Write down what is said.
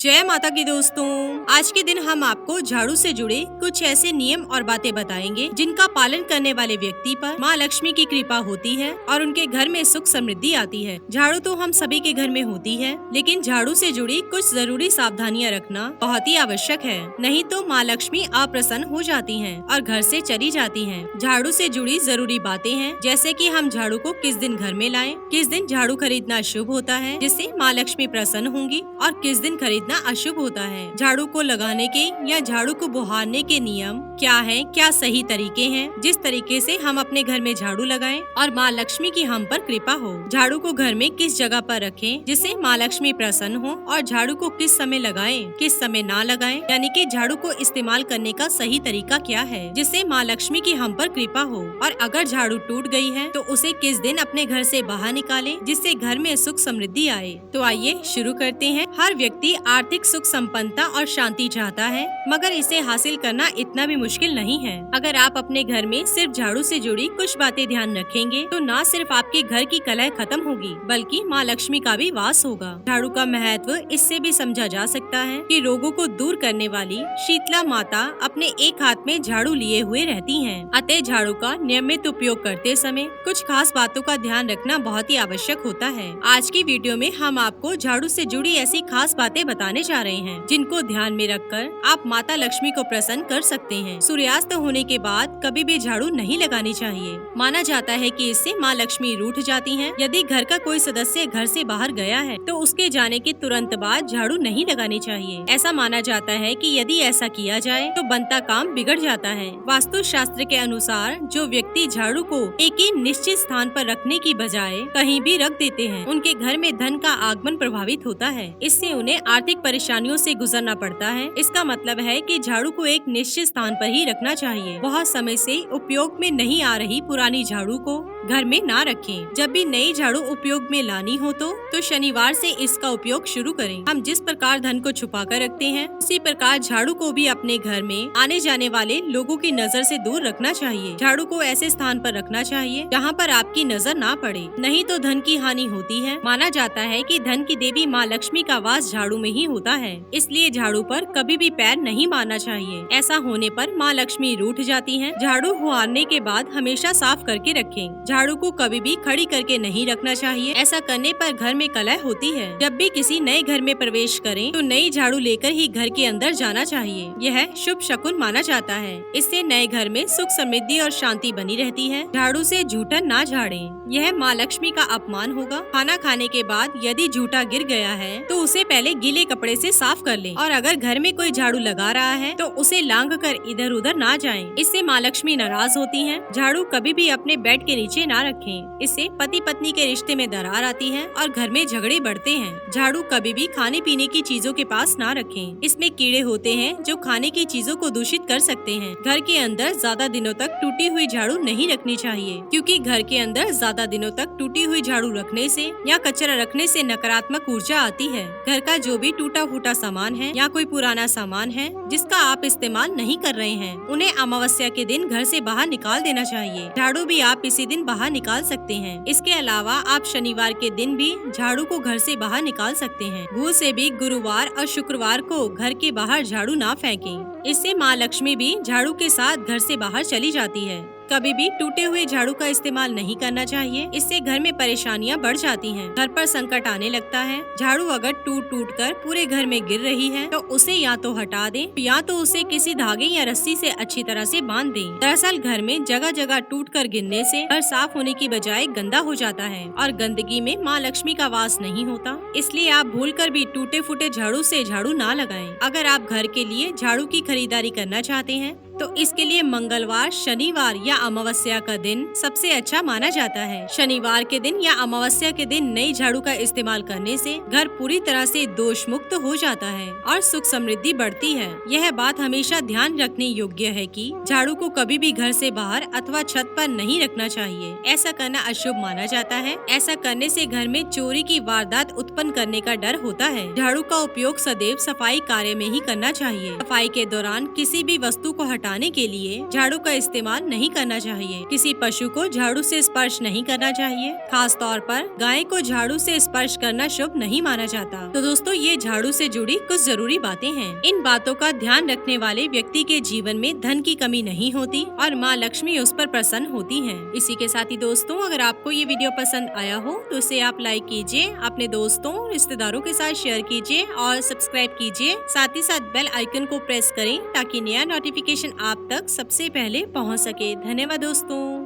जय माता की दोस्तों। आज के दिन हम आपको झाड़ू से जुड़े कुछ ऐसे नियम और बातें बताएंगे जिनका पालन करने वाले व्यक्ति पर माँ लक्ष्मी की कृपा होती है और उनके घर में सुख समृद्धि आती है। झाड़ू तो हम सभी के घर में होती है, लेकिन झाड़ू से जुड़ी कुछ जरूरी सावधानियाँ रखना बहुत ही आवश्यक है, नहीं तो माँ लक्ष्मी अप्रसन्न हो जाती है और घर से चली जाती है। झाड़ू से जुड़ी जरूरी बातें हैं, जैसे कि हम झाड़ू को किस दिन घर में लाएं, किस दिन झाड़ू खरीदना शुभ होता है जिससे माँ लक्ष्मी प्रसन्न होंगी और किस दिन खरीदना अशुभ होता है। झाड़ू को लगाने के या झाड़ू को बुहारने के नियम क्या हैं, क्या सही तरीके हैं जिस तरीके से हम अपने घर में झाड़ू लगाएं और माँ लक्ष्मी की हम पर कृपा हो। झाड़ू को घर में किस जगह पर रखें जिससे माँ लक्ष्मी प्रसन्न हो और झाड़ू को किस समय लगाएं, किस समय ना लगाएं, यानी कि झाड़ू को इस्तेमाल करने का सही तरीका क्या है जिससे माँ लक्ष्मी की हम पर कृपा हो। और अगर झाड़ू टूट गई है तो उसे किस दिन अपने घर से बाहर निकालें जिससे घर में सुख समृद्धि आए। तो आइए शुरू करते हैं। हर व्यक्ति आर्थिक सुख संपन्नता और शांति चाहता है, मगर इसे हासिल करना इतना भी मुश्किल नहीं है। अगर आप अपने घर में सिर्फ झाड़ू से जुड़ी कुछ बातें ध्यान रखेंगे तो न सिर्फ आपके घर की कलह खत्म होगी बल्कि माँ लक्ष्मी का भी वास होगा। झाड़ू का महत्व इससे भी समझा जा सकता है कि रोगों को दूर करने वाली शीतला माता अपने एक हाथ में झाड़ू लिए हुए रहती हैं। अतः झाड़ू का नियमित उपयोग करते समय कुछ खास बातों का ध्यान रखना बहुत ही आवश्यक होता है। आज की वीडियो में हम आपको झाड़ू से जुड़ी ऐसी खास बातें बताने जा रहे हैं जिनको ध्यान में रखकर आप माता लक्ष्मी को प्रसन्न कर सकते हैं। सूर्यास्त होने के बाद कभी भी झाड़ू नहीं लगानी चाहिए। माना जाता है कि इससे माँ लक्ष्मी रूठ जाती हैं। यदि घर का कोई सदस्य घर से बाहर गया है तो उसके जाने के तुरंत बाद झाड़ू नहीं लगानी चाहिए। ऐसा माना जाता है कि यदि ऐसा किया जाए तो बनता काम बिगड़ जाता है। वास्तु शास्त्र के अनुसार जो व्यक्ति झाड़ू को एक ही निश्चित स्थान पर रखने की बजाय कहीं भी रख देते हैं, उनके घर में धन का आगमन प्रभावित होता है। इससे उन्हें आर्थिक परेशानियों से गुजरना पड़ता है। इसका मतलब है कि झाड़ू को एक निश्चित स्थान पर ही रखना चाहिए। बहुत समय से उपयोग में नहीं आ रही पुरानी झाड़ू को घर में ना रखें। जब भी नई झाड़ू उपयोग में लानी हो तो शनिवार से इसका उपयोग शुरू करें। हम जिस प्रकार धन को छुपा कर रखते हैं, उसी प्रकार झाड़ू को भी अपने घर में आने जाने वाले लोगों की नजर से दूर रखना चाहिए। झाड़ू को ऐसे स्थान पर रखना चाहिए जहाँ पर आपकी नजर ना पड़े, नहीं तो धन की हानि होती है। माना जाता है कि धन की देवी माँ लक्ष्मी का वास झाड़ू में ही होता है, इसलिए झाड़ू पर कभी भी पैर नहीं मारना चाहिए। ऐसा होने पर माँ लक्ष्मी रूठ जाती हैं। झाड़ू हुआरने के बाद हमेशा साफ करके रखें। झाड़ू को कभी भी खड़ी करके नहीं रखना चाहिए। ऐसा करने पर घर में कलह होती है। जब भी किसी नए घर में प्रवेश करें तो नई झाड़ू लेकर ही घर के अंदर जाना चाहिए। यह शुभ शकुन माना जाता है। इससे नए घर में सुख समृद्धि और शांति बनी रहती है। झाड़ू से जूठन ना झाड़ें, यह माँ लक्ष्मी का अपमान होगा। खाना खाने के बाद यदि जूठा गिर गया है तो उसे पहले गीले कपड़े से साफ कर लें। और अगर घर में कोई झाड़ू लगा रहा है तो उसे लांघ कर इधर उधर ना जाएं। इससे माँ लक्ष्मी नाराज होती हैं। झाड़ू कभी भी अपने बेड के नीचे ना रखें। इससे पति पत्नी के रिश्ते में दरार आती है और घर में झगड़े बढ़ते हैं। झाड़ू कभी भी खाने पीने की चीजों के पास ना रखें। इसमें कीड़े होते हैं जो खाने की चीजों को दूषित कर सकते हैं। घर के अंदर ज्यादा दिनों तक टूटी हुई झाड़ू नहीं रखनी चाहिए, क्योंकि घर के अंदर ज्यादा दिनों तक टूटी हुई झाड़ू रखने से या कचरा रखने से नकारात्मक ऊर्जा आती है। घर का जो भी टूटा फूटा सामान है या कोई पुराना सामान है जिसका आप इस्तेमाल नहीं कर रहे हैं, उन्हें अमावस्या के दिन घर से बाहर निकाल देना चाहिए। झाड़ू भी आप इसी दिन बाहर निकाल सकते हैं। इसके अलावा आप शनिवार के दिन भी झाड़ू को घर से बाहर निकाल सकते हैं। भूल से भी गुरुवार और शुक्रवार को घर के बाहर झाड़ू ना फेंकें। इससे माँ लक्ष्मी भी झाड़ू के साथ घर से बाहर चली जाती है। कभी भी टूटे हुए झाड़ू का इस्तेमाल नहीं करना चाहिए। इससे घर में परेशानियां बढ़ जाती हैं। घर पर संकट आने लगता है। झाड़ू अगर टूट टूट कर पूरे घर में गिर रही है तो उसे या तो हटा दें या तो उसे किसी धागे या रस्सी से अच्छी तरह से बांध दें। दरअसल घर में जगह जगह टूट कर गिरने से घर साफ होने की बजाय गंदा हो जाता है और गंदगी में माँ लक्ष्मी का वास नहीं होता। इसलिए आप भूलकर भी टूटे फूटे झाड़ू से झाड़ू ना लगाएं। अगर आप घर के लिए झाड़ू की खरीदारी करना चाहते हैं तो इसके लिए मंगलवार, शनिवार या अमावस्या का दिन सबसे अच्छा माना जाता है। शनिवार के दिन या अमावस्या के दिन नई झाड़ू का इस्तेमाल करने से घर पूरी तरह से दोष मुक्त हो जाता है और सुख समृद्धि बढ़ती है। यह बात हमेशा ध्यान रखने योग्य है कि झाड़ू को कभी भी घर से बाहर अथवा छत पर नहीं रखना चाहिए। ऐसा करना अशुभ माना जाता है। ऐसा करने से घर में चोरी की वारदात उत्पन्न करने का डर होता है। झाड़ू का उपयोग सदैव सफाई कार्य में ही करना चाहिए। सफाई के दौरान किसी भी वस्तु को हटा हटाने के लिए झाड़ू का इस्तेमाल नहीं करना चाहिए। किसी पशु को झाड़ू से स्पर्श नहीं करना चाहिए। खास तौर पर गाय को झाड़ू से स्पर्श करना शुभ नहीं माना जाता। तो दोस्तों, ये झाड़ू से जुड़ी कुछ जरूरी बातें हैं। इन बातों का ध्यान रखने वाले व्यक्ति के जीवन में धन की कमी नहीं होती और माँ लक्ष्मी उस पर प्रसन्न होती हैं। इसी के साथ ही दोस्तों, अगर आपको ये वीडियो पसंद आया हो तो इसे आप लाइक कीजिए, अपने दोस्तों और रिश्तेदारों के साथ शेयर कीजिए और सब्सक्राइब कीजिए। साथ ही साथ बेल आइकन को प्रेस करें ताकि नया नोटिफिकेशन आप तक सबसे पहले पहुंच सके। धन्यवाद दोस्तों।